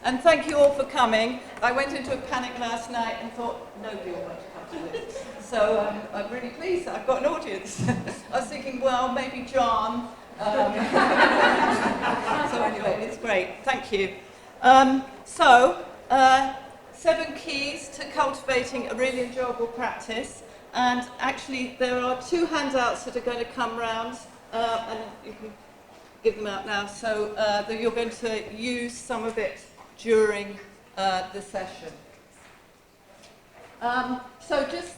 And thank you all for coming. I went into a panic last night and thought nobody will want to come to this. So I'm really pleased that I've got an audience. I was thinking, well, maybe John. So anyway, it's great. Thank you. 7 keys to cultivating a really enjoyable practice. And actually, there are 2 handouts that are going to come round, and you can give them out now, so that you're going to use some of it during the session. So just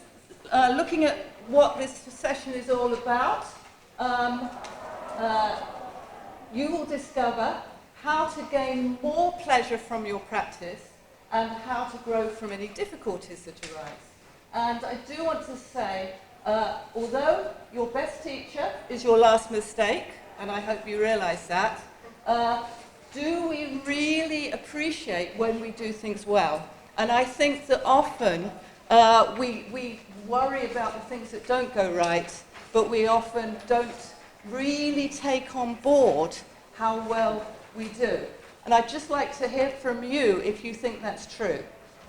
looking at what this session is all about, you will discover how to gain more pleasure from your practice and how to grow from any difficulties that arise. And I do want to say, although your best teacher is your last mistake, and I hope you realise that, do we really appreciate when we do things well? And I think that often we worry about the things that don't go right, but we often don't really take on board how well we do. And I'd just like to hear from you if you think that's true.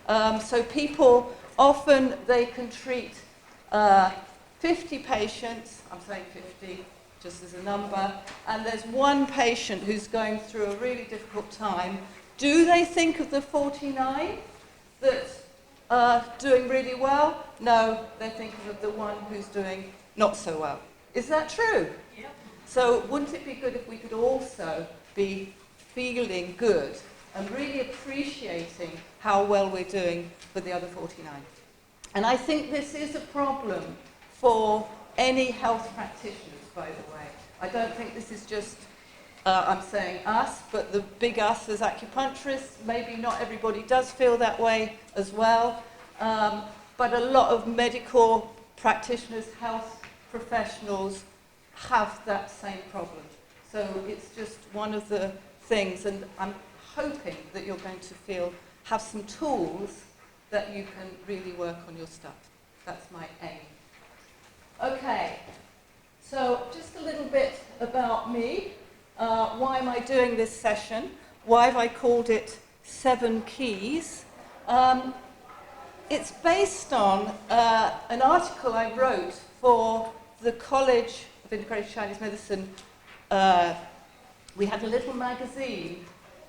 So people, often they can treat 50 patients, I'm saying 50, just as a number, and there's one patient who's going through a really difficult time. Do they think of the 49 that are doing really well? No, they're thinking of the one who's doing not so well. Is that true? Yep. So wouldn't it be good if we could also be feeling good and really appreciating how well we're doing for the other 49? And I think this is a problem for any health practitioners, by the way. I don't think this is just, I'm saying us, but the big us as acupuncturists. Maybe not everybody does feel that way as well. But a lot of medical practitioners, health professionals, have that same problem. So it's just one of the things, and I'm hoping that you're going to have some tools that you can really work on your stuff. That's my aim. Okay, so just a little bit about me. Why am I doing this session? Why have I called it 7 Keys? It's based on an article I wrote for the College of Integrated Chinese Medicine. We had a little magazine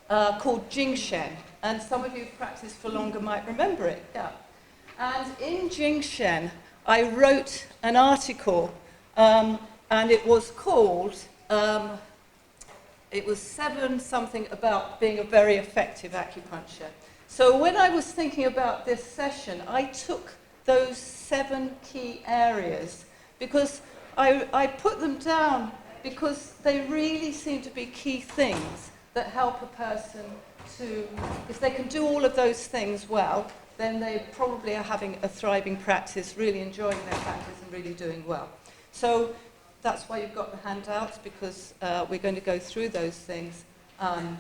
called Jingshen, and some of you who've practiced for longer might remember it. Yeah. And in Jingshen, I wrote an article, and it was called, it was 7 something about being a very effective acupuncture. So when I was thinking about this session, I took those 7 key areas because I put them down because they really seem to be key things that help a person to, if they can do all of those things well, then they probably are having a thriving practice, really enjoying their practice and really doing well. So that's why you've got the handouts, because we're going to go through those things. The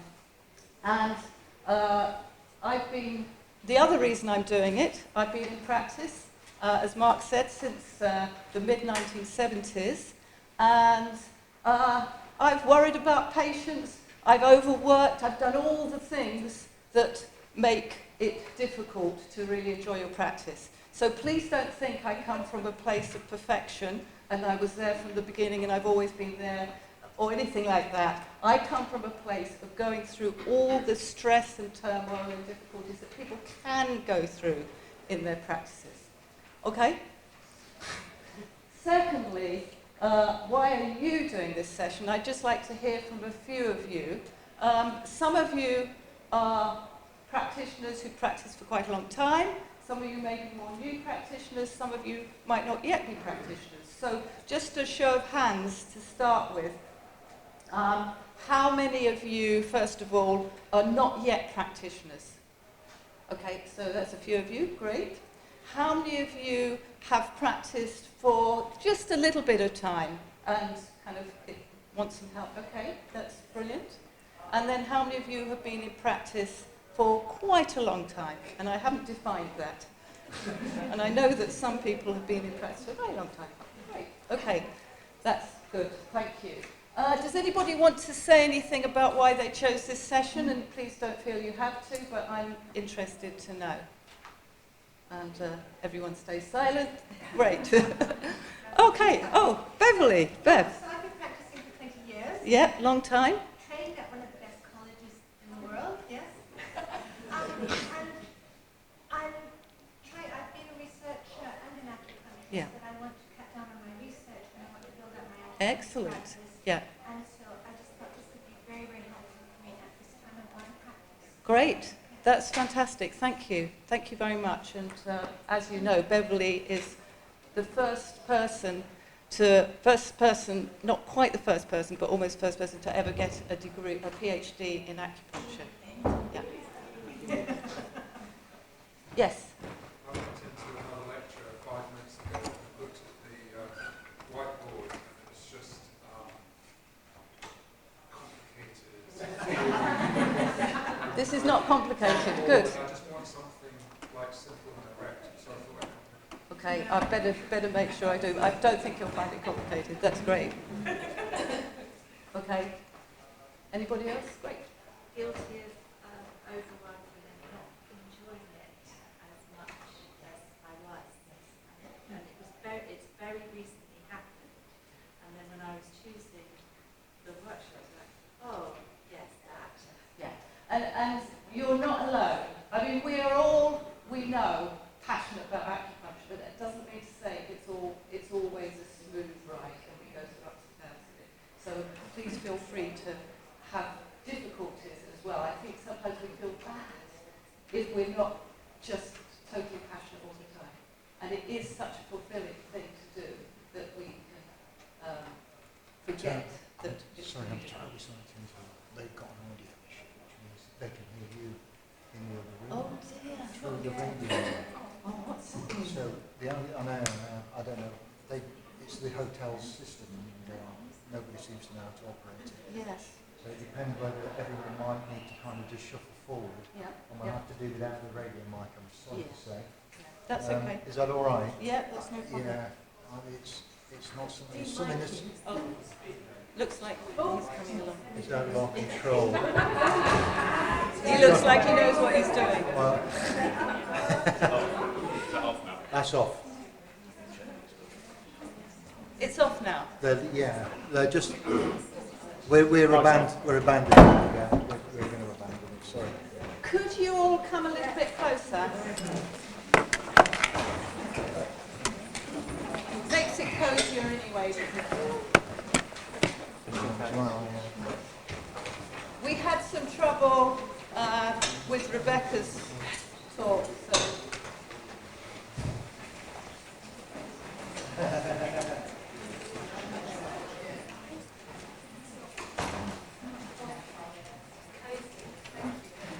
other reason I'm doing it, I've been in practice, as Mark said, since the mid-1970s, and I've worried about patients, I've overworked, I've done all the things that make it difficult to really enjoy your practice. So please don't think I come from a place of perfection and I was there from the beginning and I've always been there or anything like that. I come from a place of going through all the stress and turmoil and difficulties that people can go through in their practices. Okay? Secondly, why are you doing this session? I'd just like to hear from a few of you. Some of you are practitioners who practice for quite a long time. Some of you may be more new practitioners. Some of you might not yet be practitioners. So just a show of hands to start with. How many of you, first of all, are not yet practitioners? Okay, so that's a few of you. Great. How many of you have practiced for just a little bit of time and kind of want some help? Okay, that's brilliant. And then how many of you have been in practice for quite a long time? And I haven't defined that. And I know that some people have been in practice for a very long time. Great. Okay, that's good. Thank you. Does anybody want to say anything about why they chose this session? And please don't feel you have to, but I'm interested to know. And everyone stays silent. Great. Okay. Oh, Beverly. Bev. So I've been practicing for 20 years. Yeah, long time. Trained at one of the best colleges in the world, yes. And I've been a researcher and an acupuncturist, Yeah. but I want to cut down on my research and I want to build up my Excellent. practice. Yeah. And so I just thought this would be very, very helpful for me at this time of my practice. Great. That's fantastic. Thank you. Thank you very much. And as you know, Beverly is the first person, not quite the first person, but almost first person to ever get a degree, a PhD in acupuncture. Yeah. Yes. I went into another lecture 5 minutes ago and looked at the whiteboard, and it's just complicated. This is not complicated. Good. I just want something like simple and direct, so I thought I'd Okay, I better make sure I do. I don't think you'll find it complicated. That's great. Okay. Anybody else? Great. Guilty of overworking and not enjoying it as much as I was. And it's very recently happened. And then when I was choosing the workshop, I was like, oh, yes, that. Yeah. And you're not alone. I mean, we are all, we know, passionate about acupuncture, but that doesn't mean to say it's always a smooth ride and we go through ups and downs of it. So please feel free to have difficulties as well. I think sometimes we feel bad if we're not just totally passionate all the time. And it is such a fulfilling thing to do that we can forget that it's Sorry, I'm trying to something. They've got an audio issue, which means they can hear you in the other room. Oh dear. Through the radio. Oh, what's happening? So I don't know. It's the hotel's system, and nobody seems to know how to operate it. Yes. So it depends whether everyone might need to kind of just shuffle forward. Yeah. And we'll have to do without the radio mic, I'm sorry to say. That's okay. Is that all right? Yeah, that's no problem. Yeah. It's not something. It's something that's. Oh, looks like he's coming along. It's out of our control. He looks like he knows what he's doing. Well, that's off. It's off now. They're just. We're abandoned. We're abandoning it. Yeah, we're going to abandon it. Sorry. Could you all come a little bit closer? Makes it cozier anyway. We had some trouble with Rebecca's talk, so.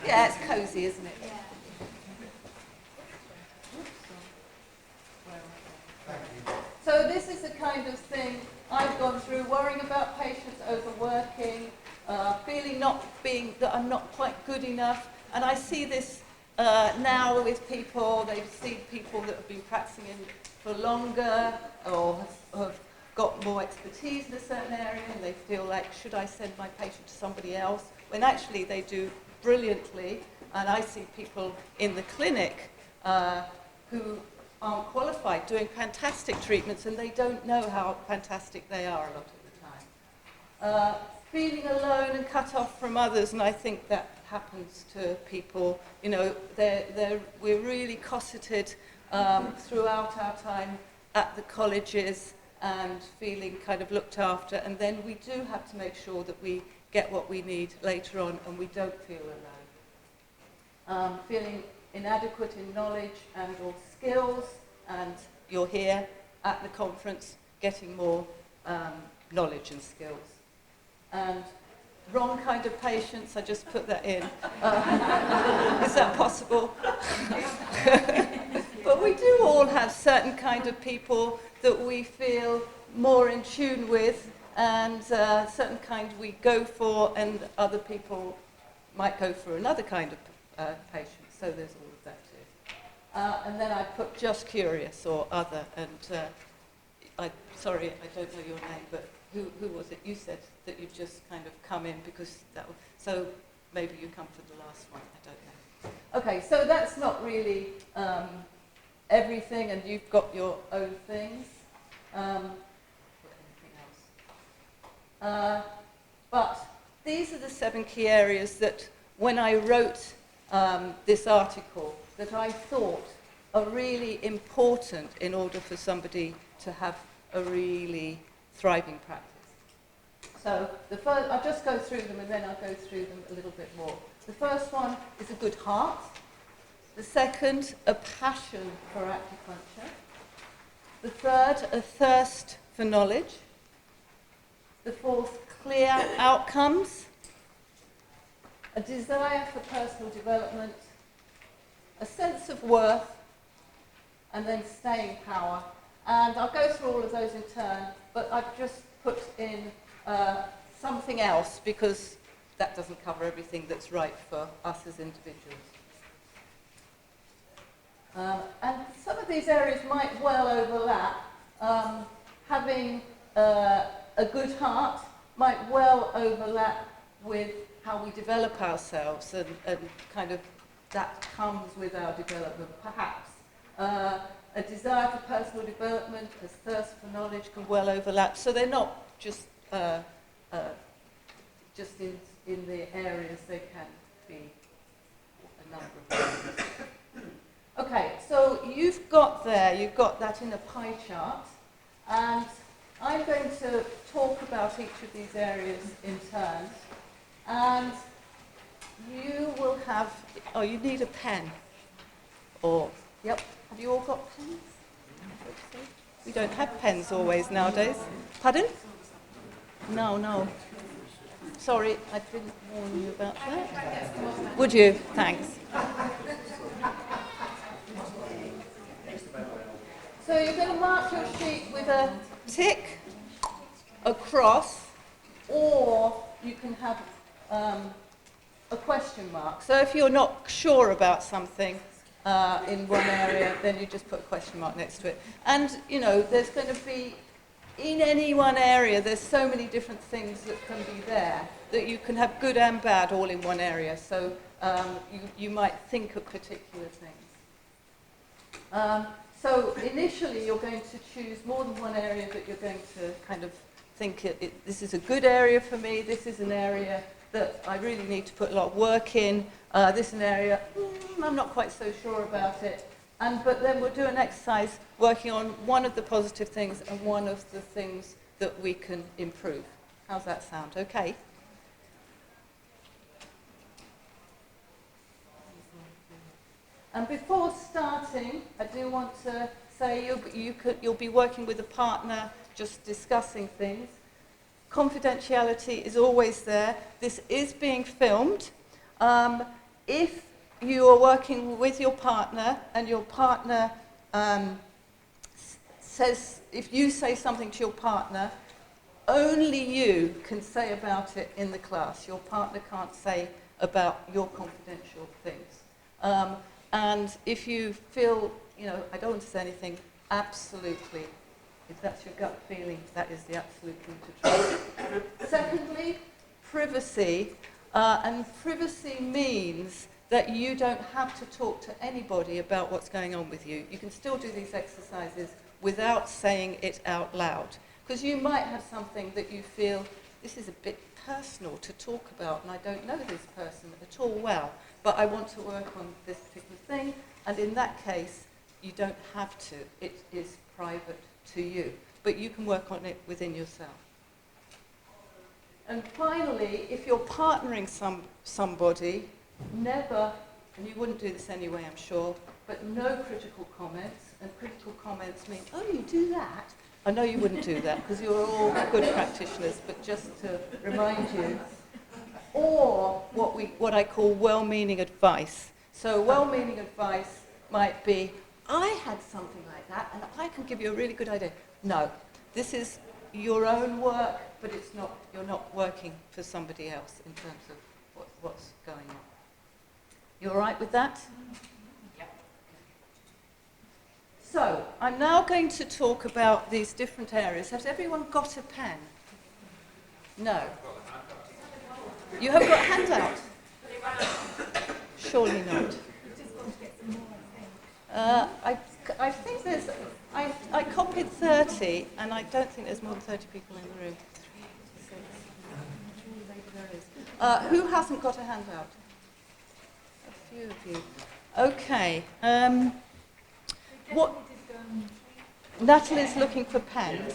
Yeah, it's cozy, isn't it? So this is the kind of thing I've gone through, worrying about patients, overworking, feeling that I'm not quite good enough. And I see this now with people. They've seen people that have been practicing for longer or have got more expertise in a certain area, and they feel like, should I send my patient to somebody else? When actually they do brilliantly. And I see people in the clinic who aren't qualified doing fantastic treatments, and they don't know how fantastic they are a lot of the time. Feeling alone and cut off from others, and I think that happens to people. You know, we're really cosseted throughout our time at the colleges and feeling kind of looked after, and then we do have to make sure that we get what we need later on and we don't feel alone. Feeling inadequate in knowledge and or skills, and you're here at the conference getting more knowledge and skills. And wrong kind of patients, I just put that in. Is that possible? But we do all have certain kind of people that we feel more in tune with, and certain kind we go for, and other people might go for another kind of patient. So there's all of that too. And then I put just curious or other, and sorry, I don't know your name, but who was it? You said that you've just kind of come in because so maybe you come for the last one. I don't know. Okay, so that's not really everything, and you've got your own things. Anything else? But these are the 7 key areas that, when I wrote this article, that I thought are really important in order for somebody to have a really thriving practice. So the first, I'll just go through them and then I'll go through them a little bit more. The first one is a good heart. The second, a passion for acupuncture. The third, a thirst for knowledge. The fourth, clear outcomes. A desire for personal development. A sense of worth. And then staying power. And I'll go through all of those in turn, but I've just put in something else because that doesn't cover everything that's right for us as individuals. And some of these areas might well overlap. Having a good heart might well overlap with how we develop ourselves, and kind of that comes with our development, perhaps. A desire for personal development, a thirst for knowledge can well overlap. So they're not just in the areas, they can be a number of areas. Okay, so you've got that in a pie chart, and I'm going to talk about each of these areas in turn, and you will have, you need a pen, or, yep, have you all got pens? We don't have pens always nowadays. Pardon? No. Sorry, I didn't warn you about that. Would you? Thanks. So you're going to mark your sheet with a tick, a cross, or you can have a question mark. So if you're not sure about something in one area, then you just put a question mark next to it. And, there's going to be, in any one area, there's so many different things that can be there that you can have good and bad all in one area. So you might think of particular things. So initially, you're going to choose more than one area that you're going to kind of think, this is a good area for me, this is an area that I really need to put a lot of work in, this is an area, I'm not quite so sure about it. But then we'll do an exercise working on one of the positive things and one of the things that we can improve. How's that sound? Okay? And before starting, I do want to say you'll be working with a partner, just discussing things. Confidentiality is always there. This is being filmed. If you are working with your partner and your partner says, if you say something to your partner, only you can say about it in the class. Your partner can't say about your confidential things. And if you feel, I don't want to say anything, absolutely, if that's your gut feeling, that is the absolute thing to try. Secondly, privacy. And privacy means that you don't have to talk to anybody about what's going on with you. You can still do these exercises without saying it out loud. Because you might have something that you feel, this is a bit personal to talk about, and I don't know this person at all well, but I want to work on this particular thing, and in that case, you don't have to. It is private to you, but you can work on it within yourself. And finally, if you're partnering somebody, never, and you wouldn't do this anyway, I'm sure, but no critical comments, and critical comments mean, oh, you do that? I know you wouldn't do that, because you're all good practitioners, but just to remind you. Or what I call well-meaning advice. So well-meaning advice might be, I had something like that, and I can give you a really good idea. No, this is your own work, but you're not working for somebody else in terms of what's going on. You all right with that? Yep. So, I'm now going to talk about these different areas. Has everyone got a pen? No. You haven't got a handout? Surely not. I think there's, I copied 30, and I don't think there's more than 30 people in the room. Who hasn't got a handout? A few of you. Okay. What? Natalie's looking for pens.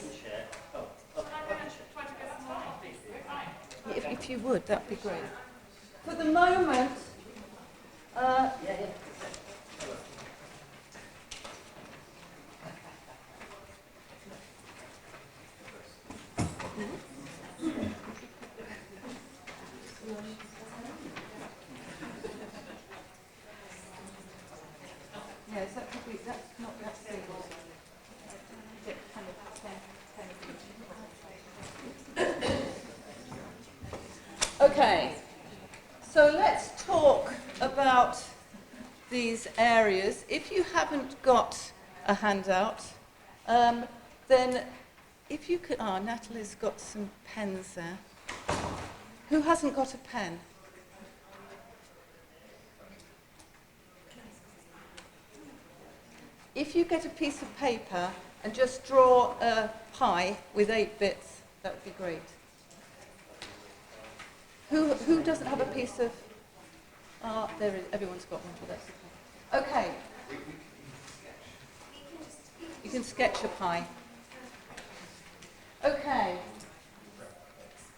If you would, that'd be great. For the moment, yes, that could be, that's not that simple. Okay, so let's talk about these areas. If you haven't got a handout, then if you could, Natalie's got some pens there. Who hasn't got a pen? If you get a piece of paper and just draw a pie with 8 bits, that would be great. Who doesn't have a piece of... there is, everyone's got one. That's okay. You can sketch a pie. Okay.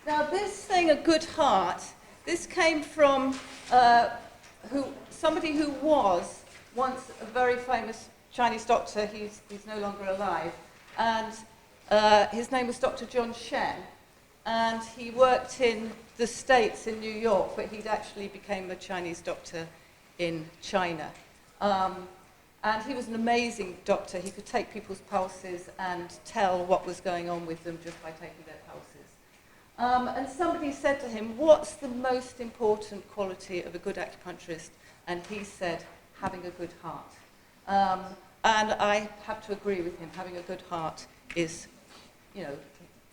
Now this thing, A Good Heart, this came from somebody who was once a very famous Chinese doctor. He's no longer alive. And his name was Dr. John Shen. And he worked in the States in New York, but he'd actually became a Chinese doctor in China. And he was an amazing doctor. He could take people's pulses and tell what was going on with them just by taking their pulses. And somebody said to him, what's the most important quality of a good acupuncturist? And he said, having a good heart. And I have to agree with him. Having a good heart is,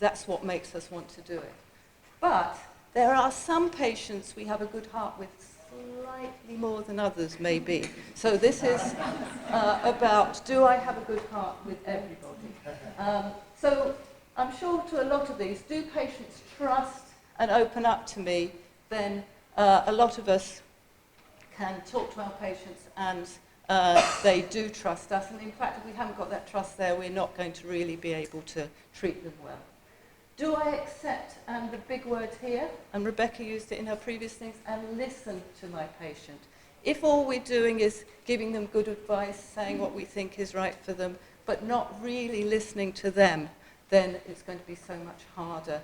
that's what makes us want to do it. But there are some patients we have a good heart with slightly more than others, maybe. So this is about, do I have a good heart with everybody? So I'm sure to a lot of these, do patients trust and open up to me? Then a lot of us can talk to our patients and they do trust us. And in fact, if we haven't got that trust there, we're not going to really be able to treat them well. Do I accept, and the big word here, and Rebecca used it in her previous things, and listen to my patient? If all we're doing is giving them good advice, saying what we think is right for them, but not really listening to them, then it's going to be so much harder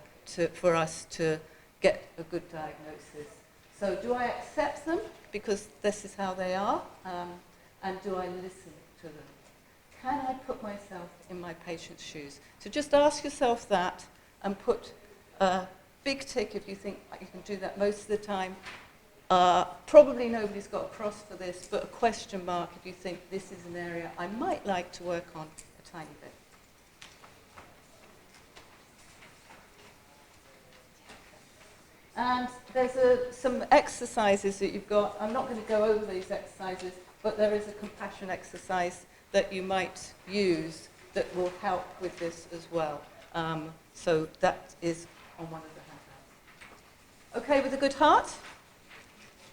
for us to get a good diagnosis. So do I accept them, because this is how they are, and do I listen to them? Can I put myself in my patient's shoes? So just ask yourself that, and put a big tick if you think you can do that most of the time. Probably nobody's got a cross for this, but a question mark if you think this is an area I might like to work on a tiny bit. And there's some exercises that you've got. I'm not going to go over these exercises, but there is a compassion exercise that you might use that will help with this as well. So that is on one of the handouts. Okay with a good heart?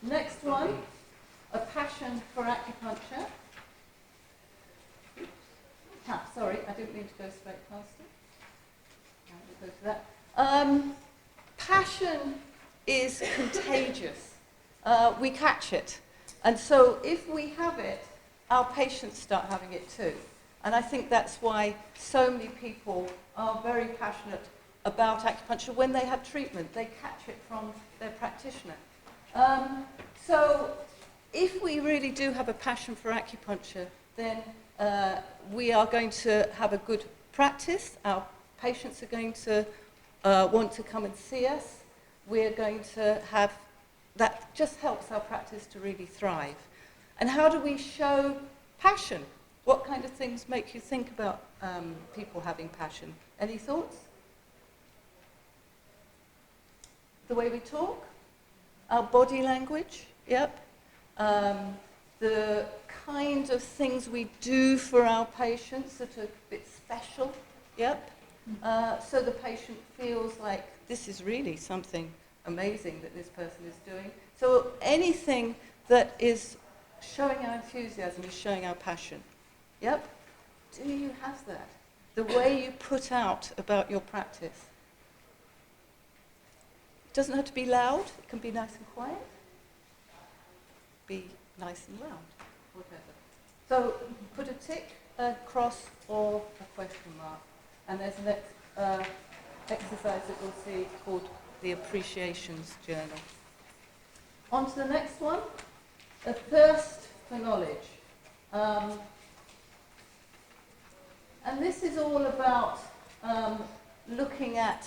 Next one, a passion for acupuncture. Sorry, I didn't mean to go straight past it. We'll go to that. Passion is contagious. We catch it. And so if we have it, our patients start having it too. And I think that's why so many people are very passionate about acupuncture when they have treatment. They catch it from their practitioner. So if we really do have a passion for acupuncture, then we are going to have a good practice. Our patients are going to want to come and see us. We're going to have, that just helps our practice to really thrive. And how do we show passion? What kind of things make you think about people having passion? Any thoughts? the way we talk, our body language, yep, the kind of things we do for our patients that are a bit special, yep, so the patient feels like this is really something amazing that this person is doing. So anything that is showing our enthusiasm is showing our passion, yep. Do you have that? The way you put out about your practice. It doesn't have to be loud, it can be nice and quiet. Be nice and loud, whatever. So put a tick, a cross, or a question mark. And there's an exercise that we'll see called the Appreciations Journal. On to the next one, a thirst for knowledge. And this is all about looking at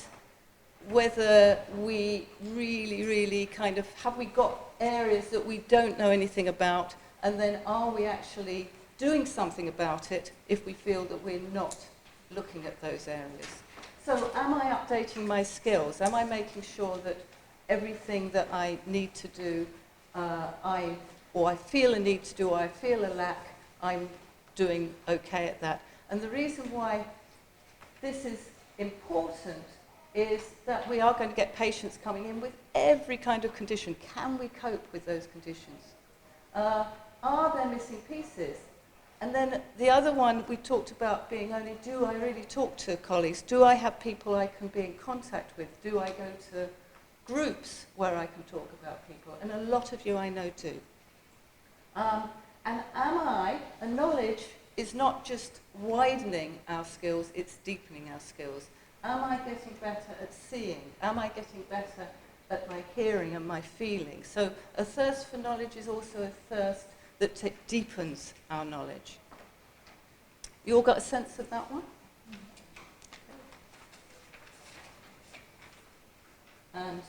whether we really kind of, have we got areas that we don't know anything about, and then are we actually doing something about it if we feel that we're not looking at those areas. So am I updating my skills? Am I making sure that everything that I need to do, I feel a need to do, or I feel a lack, I'm doing okay at that? And the reason why this is important is that we are going to get patients coming in with every kind of condition. Can we cope with those conditions? Are there missing pieces? And then the other one we talked about being only, do I really talk to colleagues? Do I have people I can be in contact with? Do I go to groups where I can talk about people? And a lot of you I know do. And knowledge is not just widening our skills, it's deepening our skills. Am I getting better at seeing? Am I getting better at my hearing and my feeling? So a thirst for knowledge is also a thirst that deepens our knowledge. You all got a sense of that one? And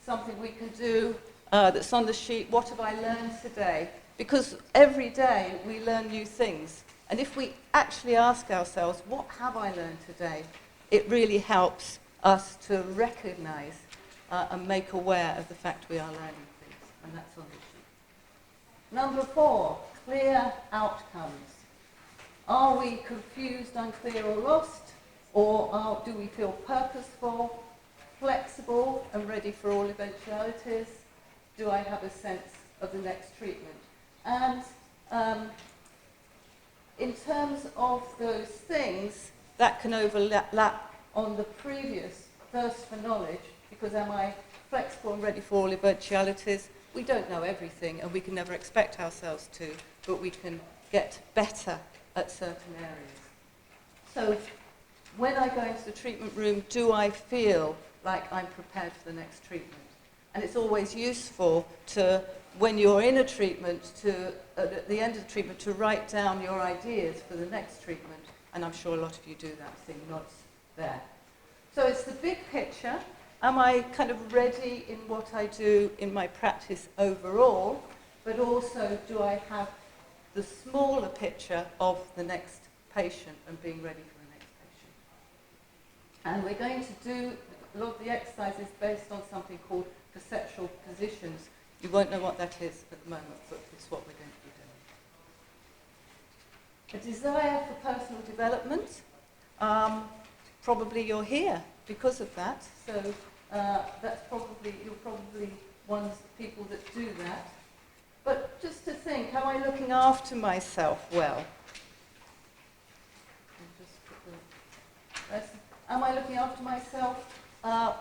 something we can do that's on the sheet, what have I learned today? Because every day we learn new things. And if we actually ask ourselves, what have I learned today? It really helps us to recognize and make aware of the fact we are learning things. And that's on the sheet. Number 4, clear outcomes. Are we confused, unclear, or lost? Or do we feel purposeful, flexible, and ready for all eventualities? Do I have a sense of the next treatment? And in terms of those things, that can overlap on the previous thirst for knowledge, because am I flexible and ready for all eventualities? We don't know everything, and we can never expect ourselves to, but we can get better at certain areas. So when I go into the treatment room, do I feel like I'm prepared for the next treatment? And it's always useful to, when you're in a treatment, at the end of the treatment, to write down your ideas for the next treatment. And I'm sure a lot of you do that, seeing nods there. So it's the big picture. Am I kind of ready in what I do in my practice overall? But also, do I have the smaller picture of the next patient and being ready for the next patient? And we're going to do a lot of the exercises based on something called perceptual positions. You won't know what that is at the moment, but it's what we're going to be doing. A desire for personal development. Probably you're here because of that. So you're probably people that do that. But just to think, am I looking after myself well? Am I looking after myself?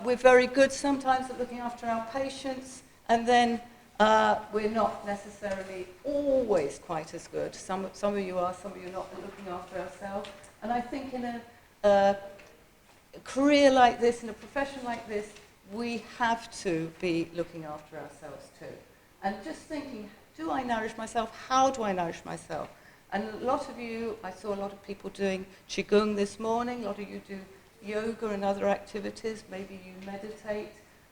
We're very good sometimes at looking after our patients, and then we're not necessarily always quite as good. Some of you are, some of you are not at looking after ourselves. And I think in a career like this, in a profession like this, we have to be looking after ourselves too. And just thinking, do I nourish myself? How do I nourish myself? And a lot of you, I saw a lot of people doing Qigong this morning. A lot of you do yoga and other activities. Maybe you meditate.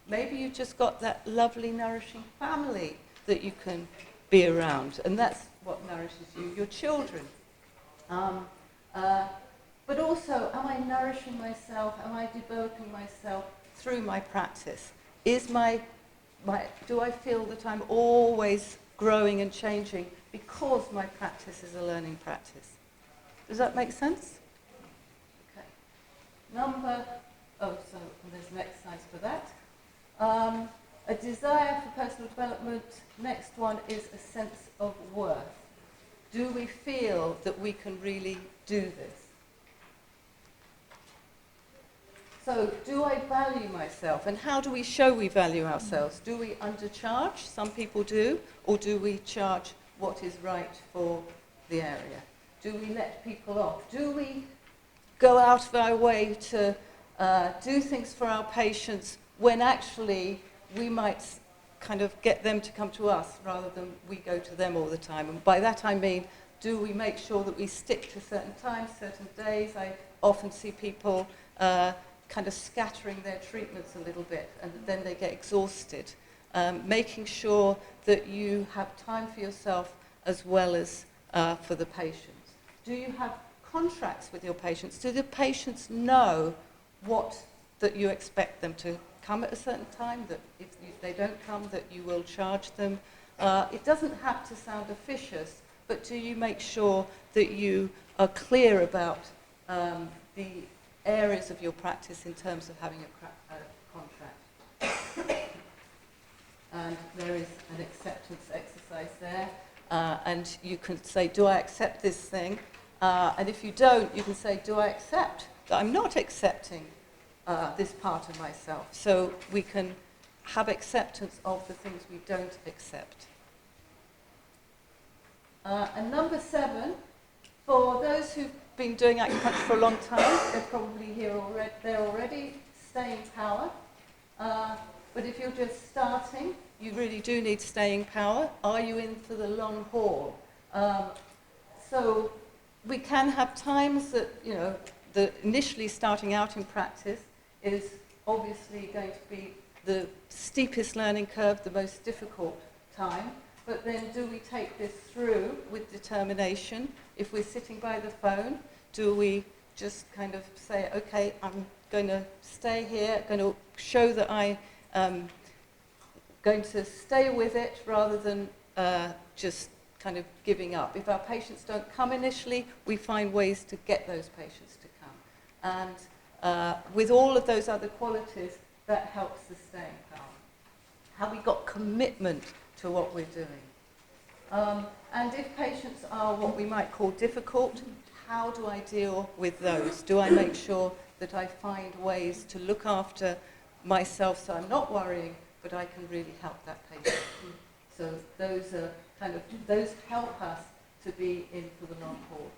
Maybe you've just got that lovely, nourishing family that you can be around. And that's what nourishes you, your children. But also, am I nourishing myself? Am I developing myself through my practice? do I feel that I'm always growing and changing because my practice is a learning practice? Does that make sense? Okay. There's an exercise for that. A desire for personal development. Next one is a sense of worth. Do we feel that we can really do this? So, do I value myself? And how do we show we value ourselves? Do we undercharge? Some people do. Or do we charge what is right for the area? Do we let people off? Do we go out of our way to do things for our patients when actually we might kind of get them to come to us rather than we go to them all the time? And by that I mean, do we make sure that we stick to certain times, certain days? I often see people kind of scattering their treatments a little bit, and then they get exhausted. Making sure that you have time for yourself as well as for the patients. Do you have contracts with your patients? Do the patients know that you expect them to come at a certain time, that if they don't come, that you will charge them? It doesn't have to sound officious, but do you make sure that you are clear about the areas of your practice in terms of having a contract? And there is an acceptance exercise there. And you can say, do I accept this thing? And if you don't, you can say, do I accept that I'm not accepting this part of myself? So we can have acceptance of the things we don't accept. And number 7, for those who've been doing acupuncture for a long time, they're probably here already. They're already staying power. But if you're just starting, you really do need staying power. Are you in for the long haul? So we can have times that, the initially starting out in practice is obviously going to be the steepest learning curve, the most difficult time. But then do we take this through with determination? If we're sitting by the phone, do we just kind of say, okay, I'm going to stay here, going to show that I am going to stay with it rather than just kind of giving up. If our patients don't come initially, we find ways to get those patients to come. And with all of those other qualities, that helps the staying power. Have we got commitment to what we're doing? And if patients are what we might call difficult, how do I deal with those? Do I make sure that I find ways to look after myself so I'm not worrying, but I can really help that patient? So those help us to be in for the long haul.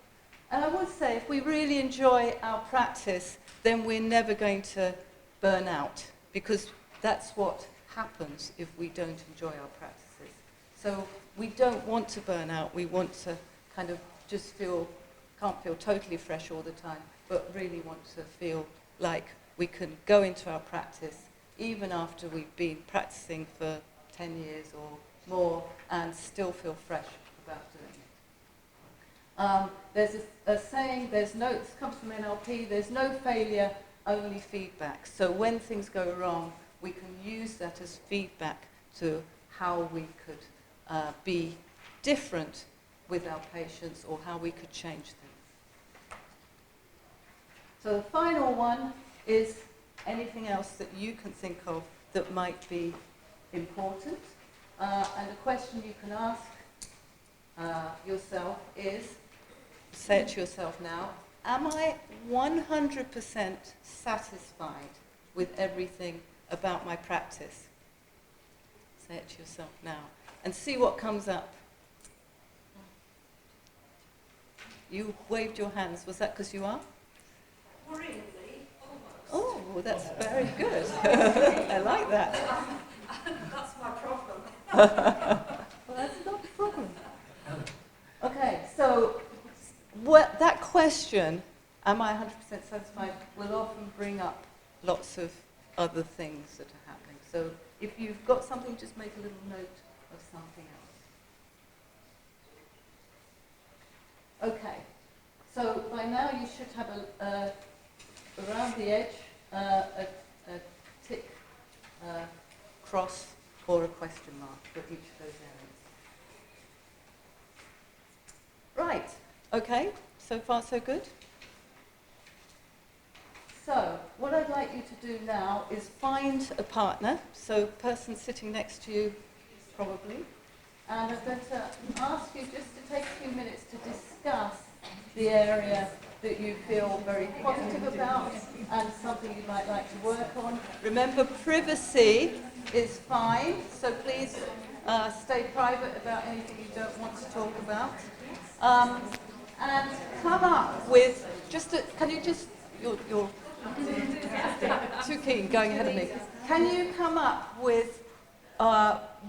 And I would say, if we really enjoy our practice, then we're never going to burn out, because that's what happens if we don't enjoy our practices. So we don't want to burn out. We want to kind of just can't feel totally fresh all the time, but really want to feel like we can go into our practice even after we've been practicing for 10 years or more and still feel fresh about doing it. There's a saying, this comes from NLP, there's no failure, only feedback. So when things go wrong, we can use that as feedback to how we could be different with our patients or how we could change things. So the final one is anything else that you can think of that might be important. And the question you can ask yourself is, say it to yourself now, am I 100% satisfied with everything about my practice? Say it to yourself now. And see what comes up. You waved your hands. Was that because you are? Worryingly, almost. Oh, that's very good. I like that. That's my problem. Well, that's not a problem. Okay, so that question, am I 100% satisfied, will often bring up lots of other things that are happening. So if you've got something, just make a little note of something else. Okay, so by now you should have around the edge a tick cross or a question mark for each of those areas. Right, okay, so far so good. So, what I'd like you to do now is find a partner, so person sitting next to you, probably, and I'm going to ask you just to take a few minutes to discuss the area that you feel very positive about and something you might like to work on. Remember, privacy is fine, so please stay private about anything you don't want to talk about. And come up with can you just, you're too keen going ahead of me. Can you come up with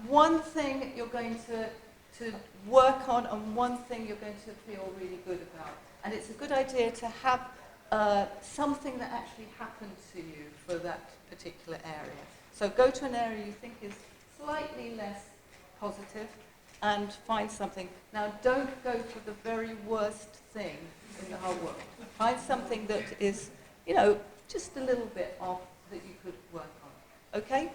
one thing that you're going to work on and one thing you're going to feel really good about? And it's a good idea to have something that actually happened to you for that particular area. So go to an area you think is slightly less positive and find something. Now don't go for the very worst thing in the whole world. Find something that is, you know, just a little bit off that you could work on. Okay?